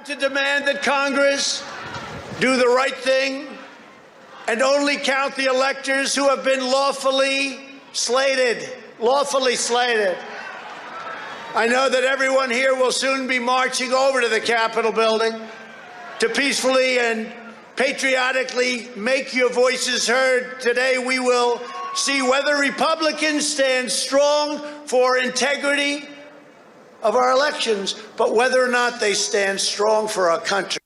to demand that Congress do the right thing and only count the electors who have been lawfully slated. I know that everyone here will soon be marching over to the Capitol building to peacefully and patriotically make your voices heard. Today we will see whether Republicans stand strong for integrity of our elections, but whether or not they stand strong for our country.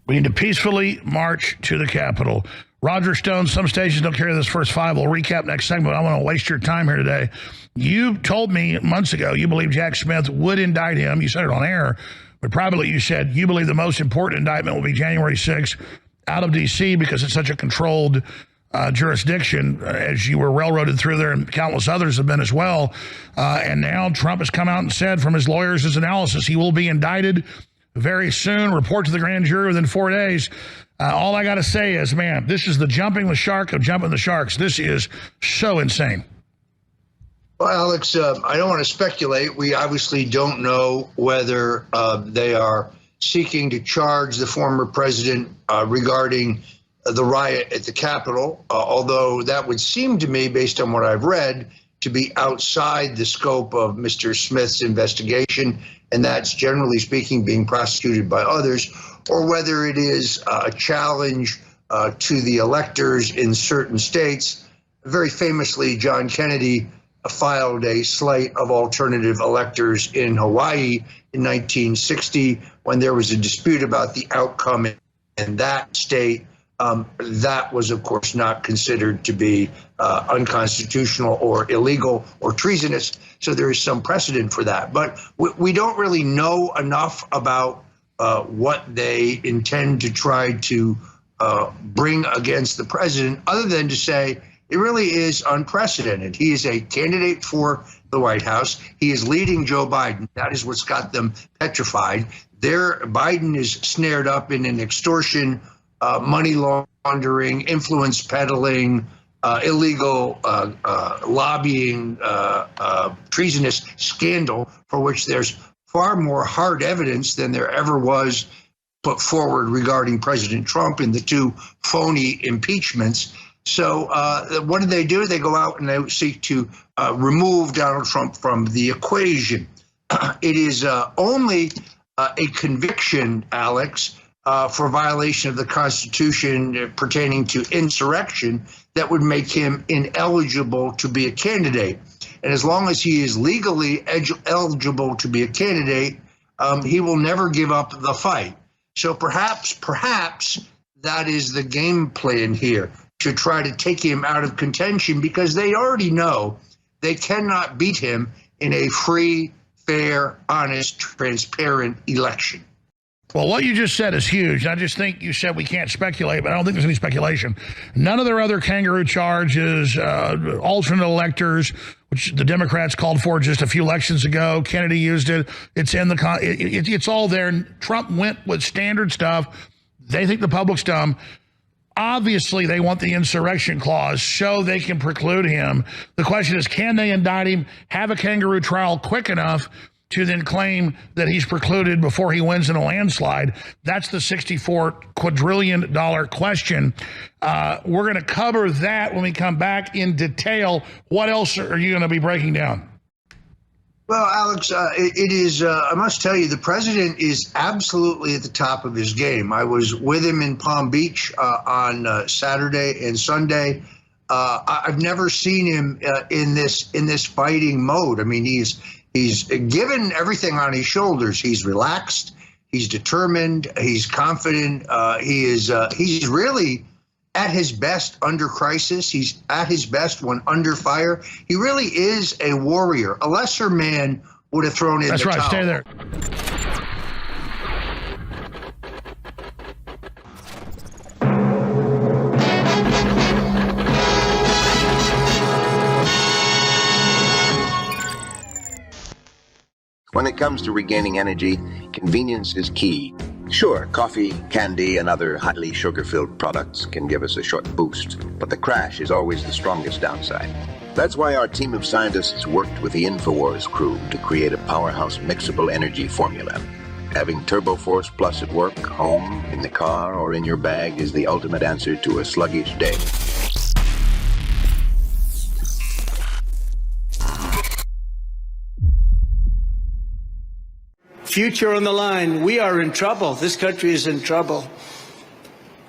We need to peacefully march to the Capitol. Roger Stone, some stations don't carry this first five. We'll recap next segment. I want to waste your time here today. You told me months ago you believe Jack Smith would indict him. You said it on air, but privately you said you believe the most important indictment will be January 6th out of D.C. because it's such a controlled jurisdiction, as you were railroaded through there, and countless others have been as well. And now Trump has come out and said from his lawyers' his analysis he will be indicted very soon, report to the grand jury within 4 days. All I got to say is, man, this is the jumping the shark of jumping the sharks. This is so insane. Well, Alex, I don't want to speculate. We obviously don't know whether they are seeking to charge the former president regarding the riot at the Capitol, although that would seem to me, based on what I've read, to be outside the scope of Mr. Smith's investigation, and that's generally speaking being prosecuted by others, or whether it is a challenge to the electors in certain states. Very famously, John Kennedy filed a slate of alternative electors in Hawaii in 1960 when there was a dispute about the outcome in that state. That was, of course, not considered to be unconstitutional or illegal or treasonous. So there is some precedent for that. But we don't really know enough about what they intend to try to bring against the president, other than to say it really is unprecedented. He is a candidate for the White House. He is leading Joe Biden. That is what's got them petrified. Biden is snared up in an extortion, money laundering, influence peddling, illegal lobbying, treasonous scandal for which there's far more hard evidence than there ever was put forward regarding President Trump in the two phony impeachments. So what do? They go out and they seek to remove Donald Trump from the equation. It is only a conviction, Alex, for violation of the Constitution pertaining to insurrection that would make him ineligible to be a candidate. And as long as he is legally eligible to be a candidate, he will never give up the fight. So perhaps that is the game plan here, to try to take him out of contention, because they already know they cannot beat him in a free, fair, honest, transparent election. Well, what you just said is huge. I just think you said we can't speculate, but I don't think there's any speculation. None of their other kangaroo charges, alternate electors, which the Democrats called for just a few elections ago. Kennedy used it. It's in the it's all there. Trump went with standard stuff. They think the public's dumb. Obviously, they want the insurrection clause so they can preclude him. The question is, can they indict him, have a kangaroo trial quick enough to then claim that he's precluded before he wins in a landslide? That's the $64 quadrillion question. We're going to cover that when we come back in detail. What else are you going to be breaking down? Well, Alex, it is, I must tell you, the president is absolutely at the top of his game. I was with him in Palm Beach on Saturday and Sunday. I've never seen him in this fighting mode. I mean, he's given everything on his shoulders. He's relaxed. He's determined. He's confident. He's really at his best under crisis. He's at his best when under fire. He really is a warrior. A lesser man would have thrown in the towel. That's right. Stay there. When it comes to regaining energy, convenience is key. Sure, coffee, candy, and other highly sugar-filled products can give us a short boost, but the crash is always the strongest downside. That's why our team of scientists worked with the InfoWars crew to create a powerhouse mixable energy formula. Having Turbo Force Plus at work, home, in the car, or in your bag is the ultimate answer to a sluggish day. Future on the line. We are in trouble. This country is in trouble.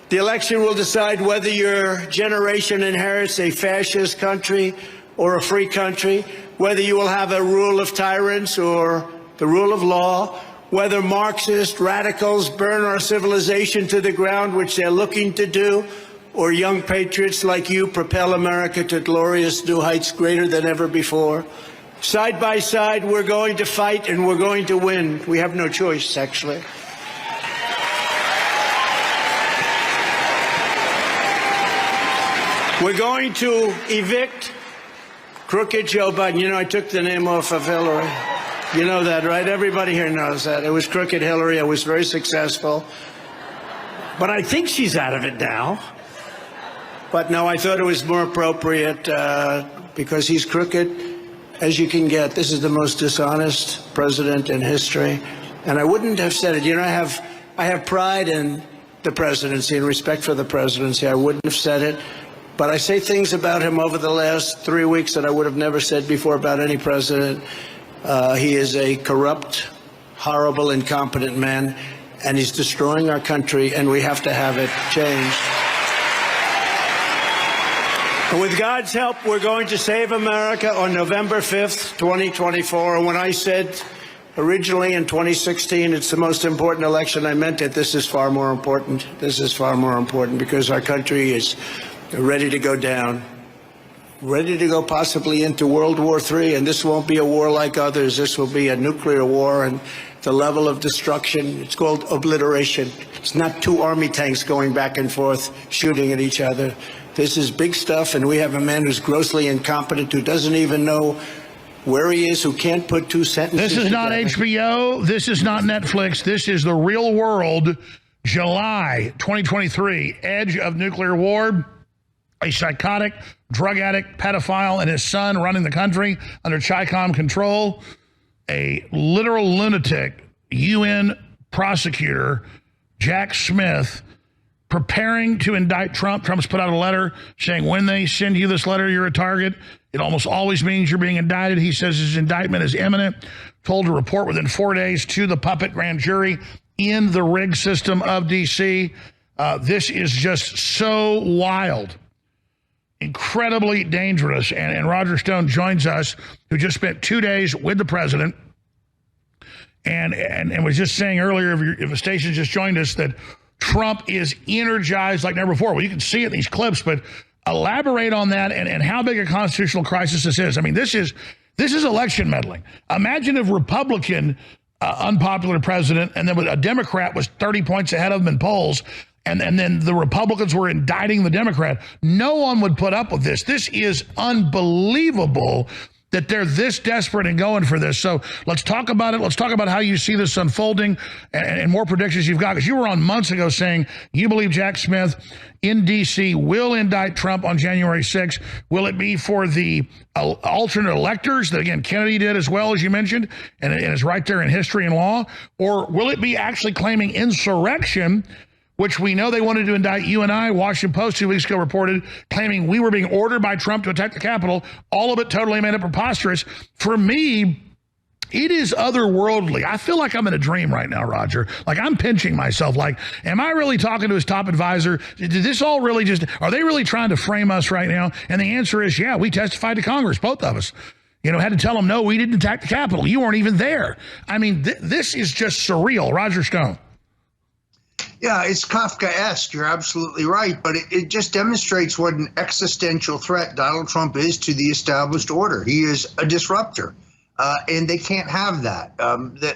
The election will decide whether your generation inherits a fascist country or a free country, whether you will have a rule of tyrants or the rule of law, whether Marxist radicals burn our civilization to the ground, which they're looking to do, or young patriots like you propel America to glorious new heights greater than ever before. Side by side, we're going to fight and we're going to win. We have no choice, actually. We're going to evict crooked Joe Biden. You know, I took the name off of Hillary. You know that, right? Everybody here knows that. It was crooked Hillary. I was very successful. But I think she's out of it now. But no, I thought it was more appropriate because he's crooked as you can get. This is the most dishonest president in history. And I wouldn't have said it. You know, I have pride in the presidency and respect for the presidency. I wouldn't have said it. But I say things about him over the last 3 weeks that I would have never said before about any president. He is a corrupt, horrible, incompetent man, and he's destroying our country, and we have to have it changed. And with God's help, we're going to save America on November 5th, 2024. When I said originally in 2016, it's the most important election, I meant it. This is far more important. This is far more important because our country is ready to go down, ready to go possibly into World War III. And this won't be a war like others. This will be a nuclear war, and the level of destruction, it's called obliteration. It's not two army tanks going back and forth shooting at each other. This is big stuff, and we have a man who's grossly incompetent, who doesn't even know where he is, who can't put two sentences This is not together. HBO. This is not Netflix. This is the real world. July 2023, edge of nuclear war. A psychotic, drug addict, pedophile, and his son running the country under Chi-Com control. A literal lunatic UN prosecutor, Jack Smith, preparing to indict Trump. Trump's put out a letter saying when they send you this letter, you're a target. It almost always means you're being indicted. He says his indictment is imminent. Told to report within 4 days to the puppet grand jury in the rigged system of D.C. This is just so wild, incredibly dangerous. And Roger Stone joins us, who just spent 2 days with the president and was just saying earlier, if a station just joined us, that Trump is energized like never before. Well, you can see it in these clips, but elaborate on that and how big a constitutional crisis this is. I mean, this is election meddling. Imagine if Republican unpopular president and then a Democrat was 30 points ahead of them in polls, and then the Republicans were indicting the Democrat. No one would put up with this. This is unbelievable that they're this desperate and going for this. So let's talk about it. Let's talk about how you see this unfolding and more predictions you've got. Because you were on months ago saying you believe Jack Smith in D.C. will indict Trump on January 6th. Will it be for the alternate electors that, again, Kennedy did as well, as you mentioned, and is right there in history and law? Or will it be actually claiming insurrection, which we know they wanted to indict you and I? Washington Post 2 weeks ago reported, claiming we were being ordered by Trump to attack the Capitol. All of it totally made up, preposterous. For me, it is otherworldly. I feel like I'm in a dream right now, Roger. Like I'm pinching myself. Like, am I really talking to his top advisor? Did this all really just, are they really trying to frame us right now? And the answer is, yeah, we testified to Congress, both of us. You know, had to tell them, no, we didn't attack the Capitol. You weren't even there. I mean, this is just surreal. Roger Stone. Yeah, it's Kafkaesque. You're absolutely right. But it just demonstrates what an existential threat Donald Trump is to the established order. He is a disruptor. And they can't have that.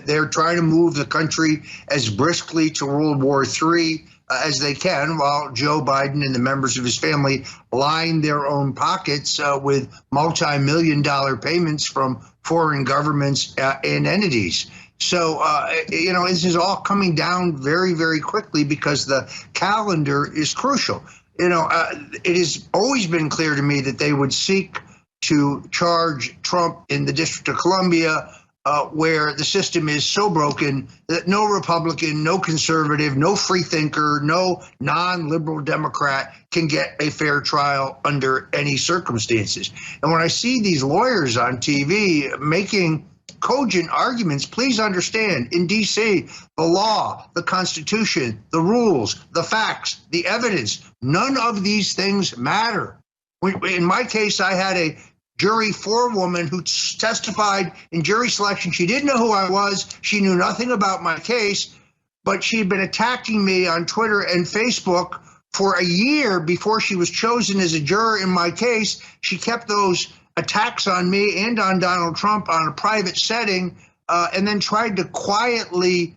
They're trying to move the country as briskly to World War III as they can, while Joe Biden and the members of his family line their own pockets with multi-million-dollar payments from foreign governments and entities. So, you know, this is all coming down very, very quickly because the calendar is crucial. You know, it has always been clear to me that they would seek to charge Trump in the District of Columbia where the system is so broken that no Republican, no conservative, no free thinker, no non-liberal Democrat can get a fair trial under any circumstances. And when I see these lawyers on TV making cogent arguments, please understand, in D.C., the law, the Constitution, the rules, the facts, the evidence, none of these things matter. In my case, I had a jury forewoman who testified in jury selection. She didn't know who I was. She knew nothing about my case, but she had been attacking me on Twitter and Facebook for a year before she was chosen as a juror in my case. She kept those attacks on me and on Donald Trump on a private setting, and then tried to quietly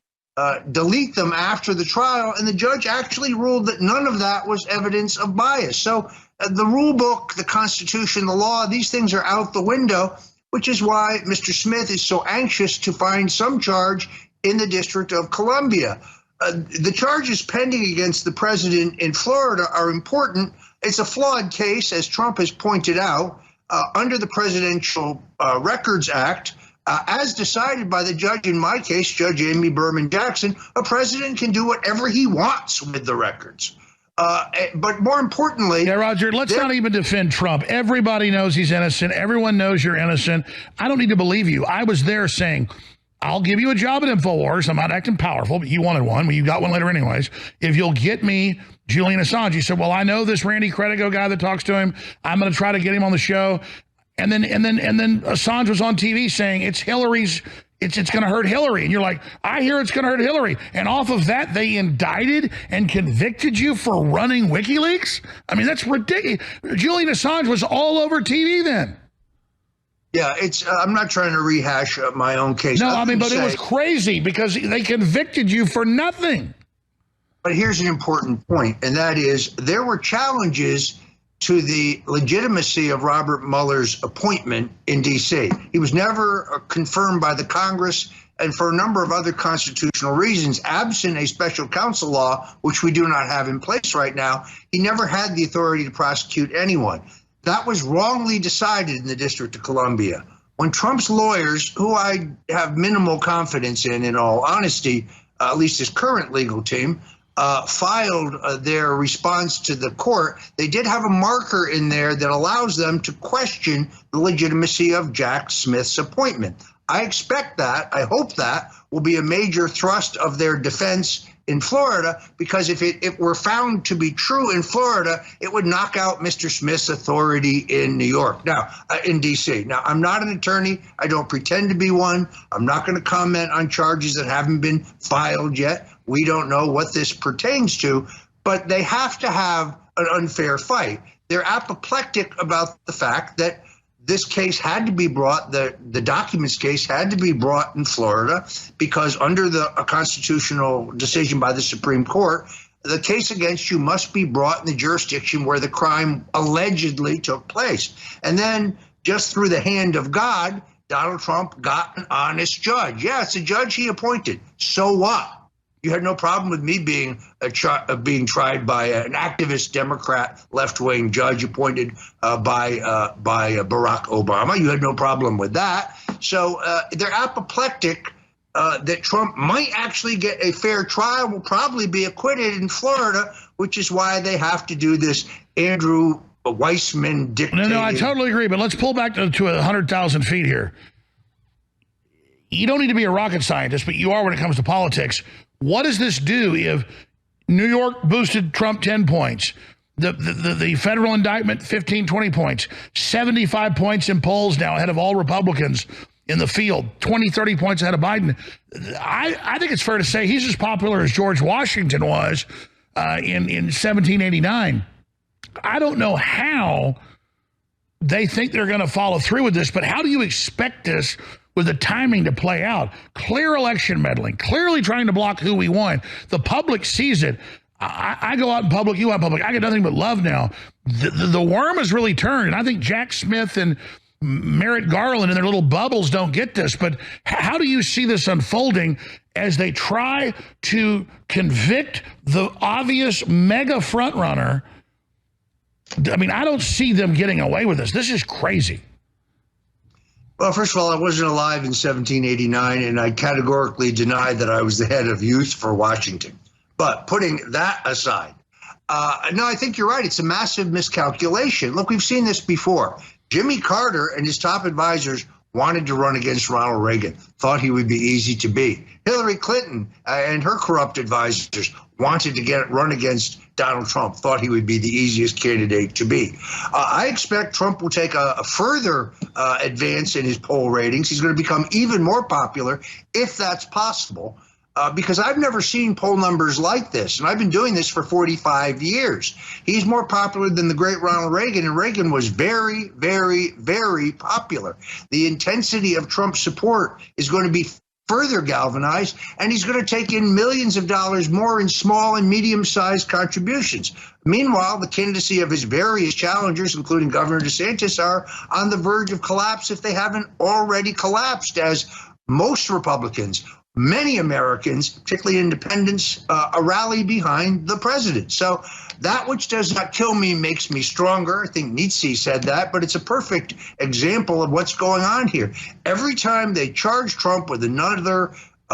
delete them after the trial. And the judge actually ruled that none of that was evidence of bias. So the rule book, the Constitution, the law, these things are out the window, which is why Mr. Smith is so anxious to find some charge in the District of Columbia. The charges pending against the president in Florida are important. It's a flawed case, as Trump has pointed out. Under the Presidential Records Act, as decided by the judge in my case, Judge Amy Berman Jackson, a president can do whatever he wants with the records. But more importantly... Yeah, Roger, let's not even defend Trump. Everybody knows he's innocent. Everyone knows you're innocent. I don't need to believe you. I was there saying, I'll give you a job at InfoWars. I'm not acting powerful, but you wanted one. Well, you got one later anyways. If you'll get me Julian Assange. He said, well, I know this Randy Credigo guy that talks to him. I'm going to try to get him on the show. And then Assange was on TV saying it's Hillary's, it's going to hurt Hillary. And you're like, I hear it's going to hurt Hillary. And off of that, they indicted and convicted you for running WikiLeaks? I mean, that's ridiculous. Julian Assange was all over TV then. Yeah, I'm not trying to rehash my own case. No, I mean, but it was crazy because they convicted you for nothing. But here's an important point, and that is there were challenges to the legitimacy of Robert Mueller's appointment in D.C. He was never confirmed by the Congress, and for a number of other constitutional reasons, absent a special counsel law, which we do not have in place right now, he never had the authority to prosecute anyone. That was wrongly decided in the District of Columbia. When Trump's lawyers, who I have minimal confidence in all honesty, at least his current legal team, filed their response to the court, they did have a marker in there that allows them to question the legitimacy of Jack Smith's appointment. I expect that, I hope that will be a major thrust of their defense in Florida, because if it were found to be true in Florida, it would knock out Mr. Smith's authority in New York, in D.C. Now, I'm not an attorney. I don't pretend to be one. I'm not going to comment on charges that haven't been filed yet. We don't know what this pertains to, but they have to have an unfair fight. They're apoplectic about the fact that this case had to be brought, the documents case had to be brought in Florida because under a constitutional decision by the Supreme Court, the case against you must be brought in the jurisdiction where the crime allegedly took place. And then just through the hand of God, Donald Trump got an honest judge. Yeah, it's a judge he appointed. So what? You had no problem with me being tried by an activist Democrat left-wing judge appointed by Barack Obama. You had no problem with that. So they're apoplectic that Trump might actually get a fair trial, will probably be acquitted in Florida, which is why they have to do this Andrew Weissman dictated. No, I totally agree. But let's pull back to 100,000 feet here. You don't need to be a rocket scientist, but you are when it comes to politics. What does this do if New York boosted Trump 10 points, the federal indictment 15, 20 points, 75 points in polls now ahead of all Republicans in the field, 20, 30 points ahead of Biden? I think it's fair to say he's as popular as George Washington was in 1789. I don't know how they think they're going to follow through with this, but how do you expect this with the timing to play out? Clear election meddling, clearly trying to block who we want. The public sees it. I go out in public, you out in public. I get nothing but love now. The worm has really turned, and I think Jack Smith and Merrick Garland and their little bubbles don't get this, but how do you see this unfolding as they try to convict the obvious mega frontrunner? I mean, I don't see them getting away with this. This is crazy. Well, first of all, I wasn't alive in 1789, and I categorically denied that I was the head of youth for Washington. But putting that aside, no, I think you're right. It's a massive miscalculation. Look, we've seen this before. Jimmy Carter and his top advisors wanted to run against Ronald Reagan, thought he would be easy to beat. Hillary Clinton and her corrupt advisors wanted to run against Donald Trump, thought he would be the easiest candidate to beat. I expect Trump will take a further advance in his poll ratings. He's going to become even more popular if that's possible. Because I've never seen poll numbers like this, and I've been doing this for 45 years. He's more popular than the great Ronald Reagan, and Reagan was very, very, very popular. The intensity of Trump's support is going to be further galvanized, and he's going to take in millions of dollars more in small and medium-sized contributions. Meanwhile, the candidacy of his various challengers, including Governor DeSantis, are on the verge of collapse if they haven't already collapsed, as most Republicans, many Americans, particularly independents, rally behind the president. So that which does not kill me makes me stronger. I think Nietzsche said that, but it's a perfect example of what's going on here. Every time they charge Trump with another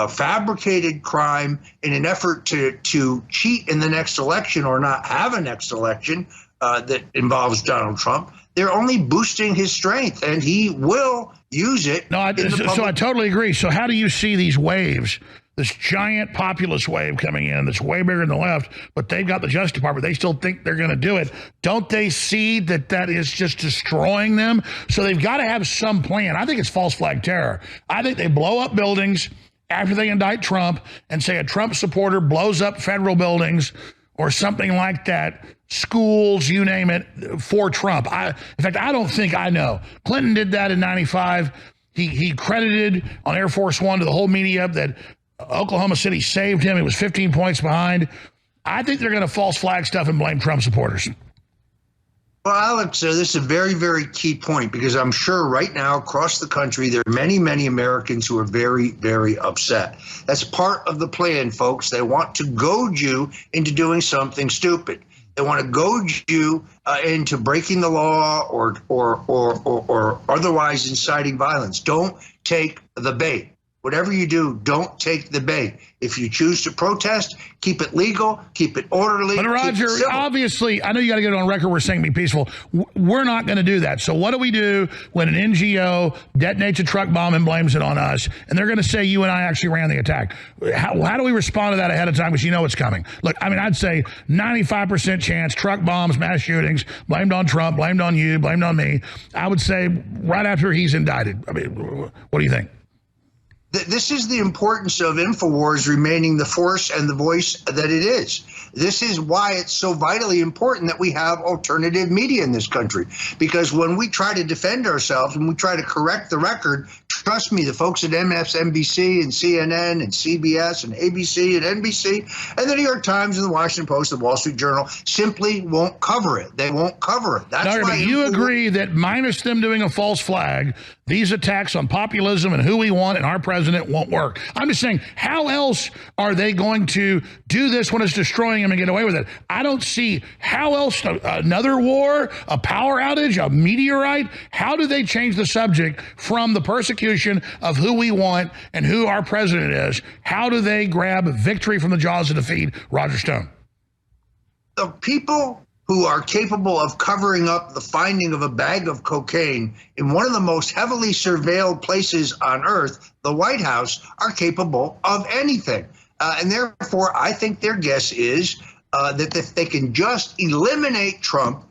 fabricated crime in an effort to cheat in the next election or not have a next election that involves Donald Trump, they're only boosting his strength, and he will use it. No, so I totally agree. So how do you see these waves, this giant populist wave coming in that's way bigger than the left, but they've got the Justice Department. They still think they're going to do it. Don't they see that that is just destroying them? So they've got to have some plan. I think it's false flag terror. I think they blow up buildings after they indict Trump and say a Trump supporter blows up federal buildings or something like that, schools, you name it, for Trump. In fact, I don't think I know. Clinton did that in 95. He credited on Air Force One to the whole media that Oklahoma City saved him. He was 15 points behind. I think they're going to false flag stuff and blame Trump supporters. Well, Alex, this is a very, very key point, because I'm sure right now across the country, there are many, many Americans who are very, very upset. That's part of the plan, folks. They want to goad you into doing something stupid. They want to goad you into breaking the law or otherwise inciting violence. Don't take the bait. Whatever you do, don't take the bait. If you choose to protest, keep it legal, keep it orderly. But Roger, obviously, I know you got to get it on record. We're saying be peaceful. We're not going to do that. So what do we do when an NGO detonates a truck bomb and blames it on us? And they're going to say you and I actually ran the attack. How do we respond to that ahead of time, because you know it's coming? Look, I mean, I'd say 95% chance, truck bombs, mass shootings, blamed on Trump, blamed on you, blamed on me. I would say right after he's indicted. I mean, what do you think? This is the importance of InfoWars remaining the force and the voice that it is. This is why it's so vitally important that we have alternative media in this country. Because when we try to defend ourselves, when we try to correct the record, trust me, the folks at MSNBC and CNN and CBS and ABC and NBC and the New York Times and the Washington Post and the Wall Street Journal simply won't cover it. They won't cover it. That's why you agree that minus them doing a false flag, these attacks on populism and who we want and our president won't work. I'm just saying, how else are they going to do this when it's destroying them and get away with it? I don't see how else. Another war, a power outage, a meteorite. How do they change the subject from the persecution of who we want and who our president is? How do they grab victory from the jaws of defeat, Roger Stone? The people who are capable of covering up the finding of a bag of cocaine in one of the most heavily surveilled places on earth, the White House, are capable of anything. And therefore, I think their guess is that if they can just eliminate Trump,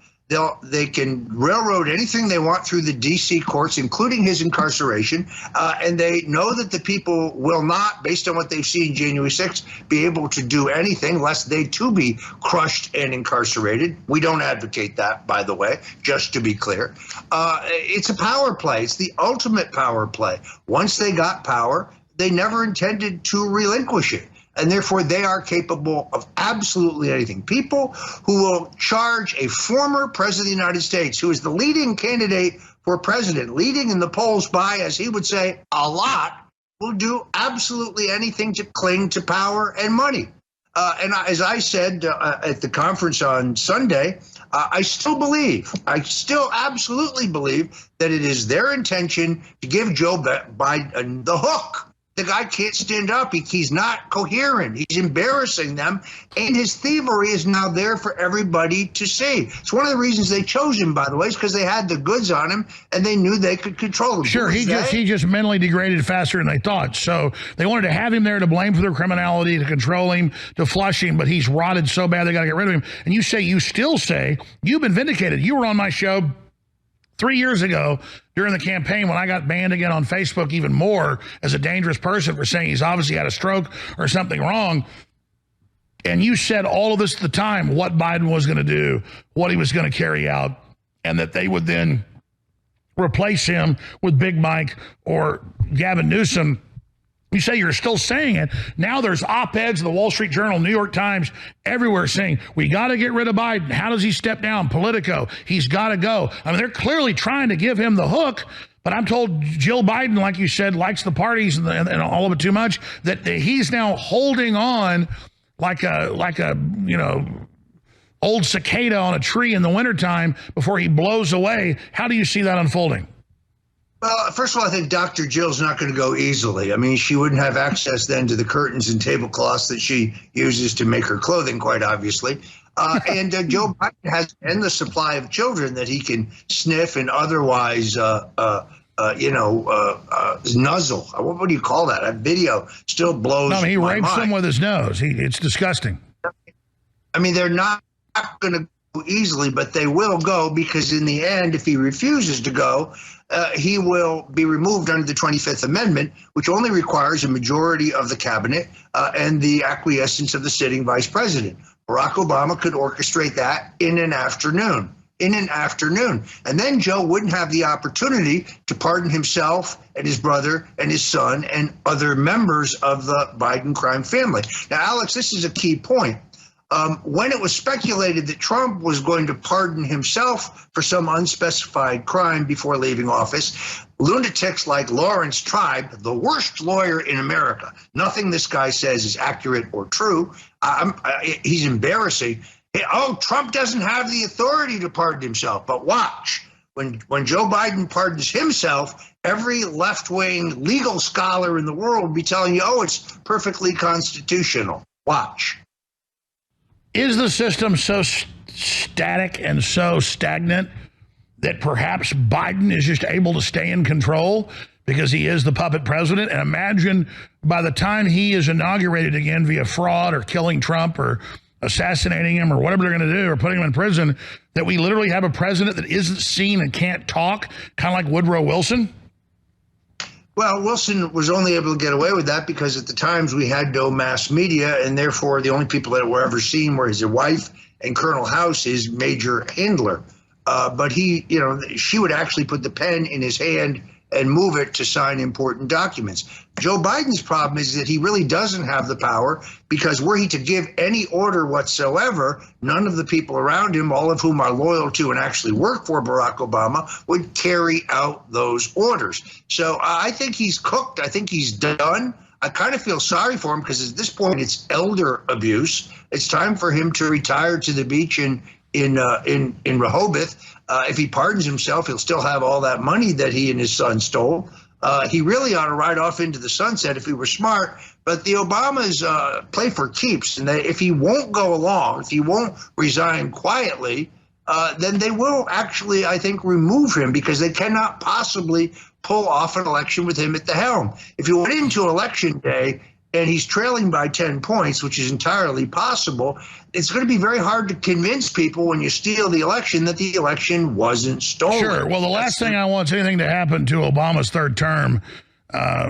they can railroad anything they want through the D.C. courts, including his incarceration, and they know that the people will not, based on what they've seen January 6th, be able to do anything lest they too be crushed and incarcerated. We don't advocate that, by the way, just to be clear. It's a power play. It's the ultimate power play. Once they got power, they never intended to relinquish it. And therefore, they are capable of absolutely anything. People who will charge a former president of the United States, who is the leading candidate for president, leading in the polls by, as he would say, a lot, will do absolutely anything to cling to power and money. As I said at the conference on Sunday, I still absolutely believe that it is their intention to give Joe Biden the hook. The guy can't stand up. He's not coherent. He's embarrassing them. And his thievery is now there for everybody to see. It's one of the reasons they chose him, by the way, is because they had the goods on him and they knew they could control him. Sure, he just mentally degraded faster than they thought. So they wanted to have him there to blame for their criminality, to control him, to flush him, but he's rotted so bad they got to get rid of him. And you still say, you've been vindicated. You were on my show 3 years ago during the campaign when I got banned again on Facebook even more as a dangerous person for saying he's obviously had a stroke or something wrong. And you said all of this at the time, what Biden was going to do, what he was going to carry out, and that they would then replace him with Big Mike or Gavin Newsom. You say you're still saying it. Now there's op-eds in the Wall Street Journal, New York Times, everywhere saying, we got to get rid of Biden. How does he step down? Politico, he's got to go. I mean, they're clearly trying to give him the hook, but I'm told Jill Biden, like you said, likes the parties and all of it too much, that he's now holding on like a old cicada on a tree in the wintertime before he blows away. How do you see that unfolding? Well, first of all, I think Dr. Jill's not going to go easily. I mean, she wouldn't have access then to the curtains and tablecloths that she uses to make her clothing, quite obviously. And Joe Biden has an endless supply of children that he can sniff and otherwise, nuzzle. What do you call that? That video still blows my mind. He rapes them with his nose. It's disgusting. I mean, they're not going to go easily, but they will go because in the end, if he refuses to go, he will be removed under the 25th Amendment, which only requires a majority of the cabinet and the acquiescence of the sitting vice president. Barack Obama could orchestrate that in an afternoon. And then Joe wouldn't have the opportunity to pardon himself and his brother and his son and other members of the Biden crime family. Now, Alex, this is a key point. When it was speculated that Trump was going to pardon himself for some unspecified crime before leaving office, lunatics like Lawrence Tribe, the worst lawyer in America, nothing this guy says is accurate or true. He's embarrassing. Trump doesn't have the authority to pardon himself. But watch, when Joe Biden pardons himself, every left-wing legal scholar in the world will be telling you, it's perfectly constitutional. Watch. Is the system so static and so stagnant that perhaps Biden is just able to stay in control because he is the puppet president? And imagine by the time he is inaugurated again via fraud or killing Trump or assassinating him or whatever they're going to do or putting him in prison, that we literally have a president that isn't seen and can't talk, kind of like Woodrow Wilson? Well, Wilson was only able to get away with that because at the times we had no mass media, and therefore the only people that were ever seen were his wife and Colonel House, his major handler. But she would actually put the pen in his hand and move it to sign important documents. Joe Biden's problem is that he really doesn't have the power because were he to give any order whatsoever, none of the people around him, all of whom are loyal to and actually work for Barack Obama, would carry out those orders. So I think he's cooked. I think he's done. I kind of feel sorry for him because at this point it's elder abuse. It's time for him to retire to the beach in Rehoboth. If he pardons himself, he'll still have all that money that he and his son stole. He really ought to ride off into the sunset if he were smart. But the Obamas play for keeps. And if he won't go along, if he won't resign quietly, then they will actually, I think, remove him because they cannot possibly pull off an election with him at the helm. If you went into election day and he's trailing by 10 points, which is entirely possible, it's going to be very hard to convince people when you steal the election that the election wasn't stolen. Sure. Well, the last thing I want is anything to happen to Obama's third term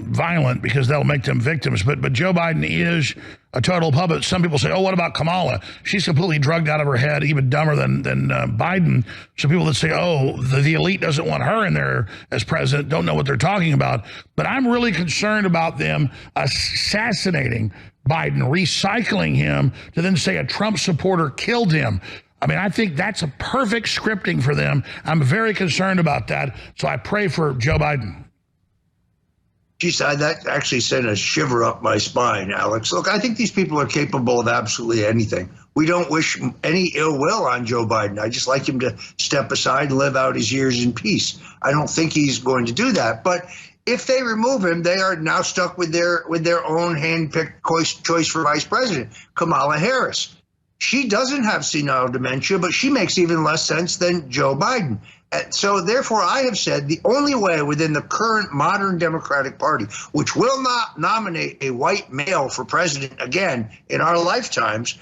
violent because that'll make them victims. But Joe Biden is a total puppet. Some people say, what about Kamala? She's completely drugged out of her head, even dumber than Biden. So people that say, the elite doesn't want her in there as president don't know what they're talking about. But I'm really concerned about them assassinating Biden, recycling him to then say a Trump supporter killed him. I mean, I think that's a perfect scripting for them. I'm very concerned about that. So I pray for Joe Biden. Geez, that actually sent a shiver up my spine, Alex. Look, I think these people are capable of absolutely anything. We don't wish any ill will on Joe Biden. I just like him to step aside and live out his years in peace. I don't think he's going to do that. But if they remove him, they are now stuck with their own hand-picked choice for vice president, Kamala Harris. She doesn't have senile dementia, but she makes even less sense than Joe Biden. So therefore, I have said the only way within the current modern Democratic Party, which will not nominate a white male for president again in our lifetimes,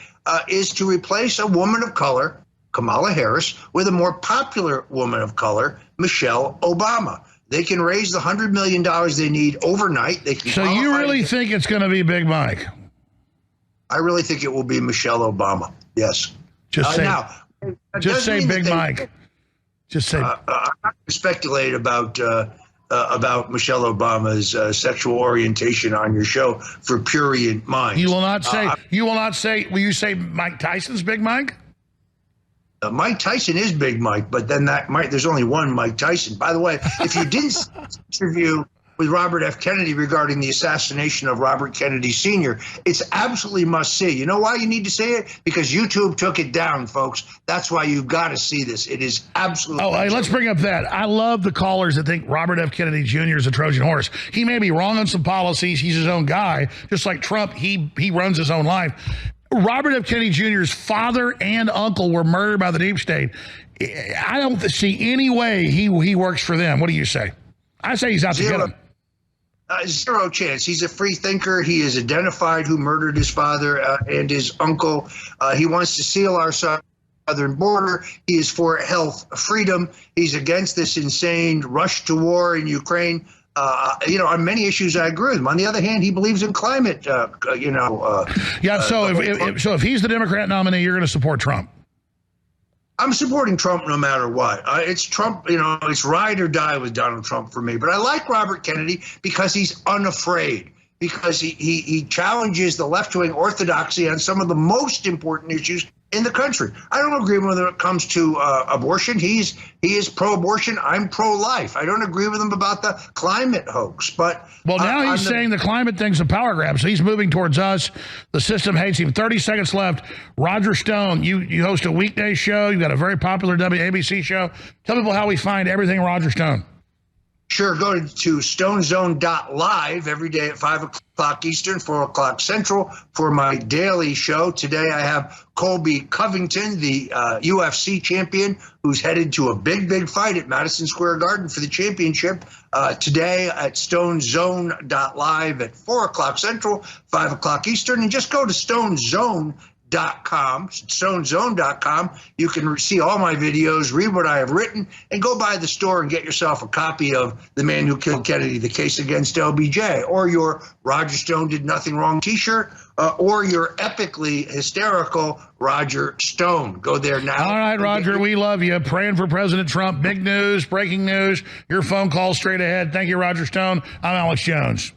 is to replace a woman of color, Kamala Harris, with a more popular woman of color, Michelle Obama. They can raise the $100 million they need overnight. They can. So you really think it's going to be Big Mike? I really think it will be Michelle Obama. Yes. Just say, now, say Big Mike. Just say. I'm not going to speculate about Michelle Obama's sexual orientation on your show for prurient minds. You will not say. You will not say. Will you say Mike Tyson's Big Mike? Mike Tyson is Big Mike, but then there's only one Mike Tyson. By the way, if you didn't see this interview with Robert F. Kennedy regarding the assassination of Robert Kennedy Sr., it's absolutely must see. You know why you need to see it? Because YouTube took it down, folks. That's why you've got to see this. It is absolutely. Oh, hey, let's bring up that. I love the callers that think Robert F. Kennedy Jr. is a Trojan horse. He may be wrong on some policies. He's his own guy, just like Trump. He runs his own life. Robert F. Kennedy Jr.'s father and uncle were murdered by the deep state. I don't see any way he works for them. What do you say? I say he's out to get him. Zero chance. He's a free thinker. He is identified who murdered his father and his uncle. He wants to seal our southern border. He is for health freedom. He's against this insane rush to war in Ukraine. On many issues, I agree with him. On the other hand, he believes in climate. So if he's the Democrat nominee, you're going to support Trump. I'm supporting Trump no matter what. It's Trump, it's ride or die with Donald Trump for me. But I like Robert Kennedy because he's unafraid, because he challenges the left-wing orthodoxy on some of the most important issues in the country. I don't agree with him when it comes to abortion. He is pro-abortion. I'm pro-life. I don't agree with him about the climate hoax. But now he's saying the climate thing's a power grab. So he's moving towards us. The system hates him. 30 seconds left. Roger Stone, you host a weekday show. You've got a very popular WABC show. Tell people how we find everything Roger Stone. Sure, go to stonezone.live every day at 5 o'clock Eastern, 4 o'clock Central for my daily show. Today I have Colby Covington, the UFC champion, who's headed to a big fight at Madison Square Garden for the championship. Today at stonezone.live at 4 o'clock Central, 5 o'clock Eastern. And just go to stonezone.com, stonezone.com. You can see all my videos, read what I have written, and go by the store and get yourself a copy of The Man Who Killed Kennedy, The Case Against LBJ, or your Roger Stone Did Nothing Wrong t-shirt, or your epically hysterical Roger Stone. Go there now. All right, Roger, we love you. Praying for President Trump. Big news, breaking news. Your phone call straight ahead. Thank you, Roger Stone. I'm Alex Jones.